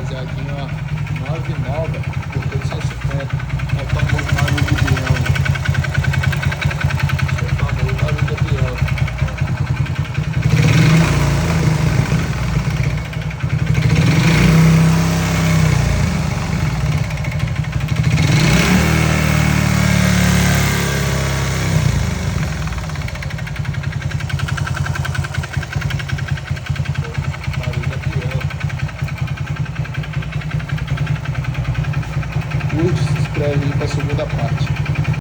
baseadinho, ó, 9,9 por todo 150. Olha o famoso barulho de biela. O famoso barulho da biela. Curte, se inscreve aí para a segunda parte.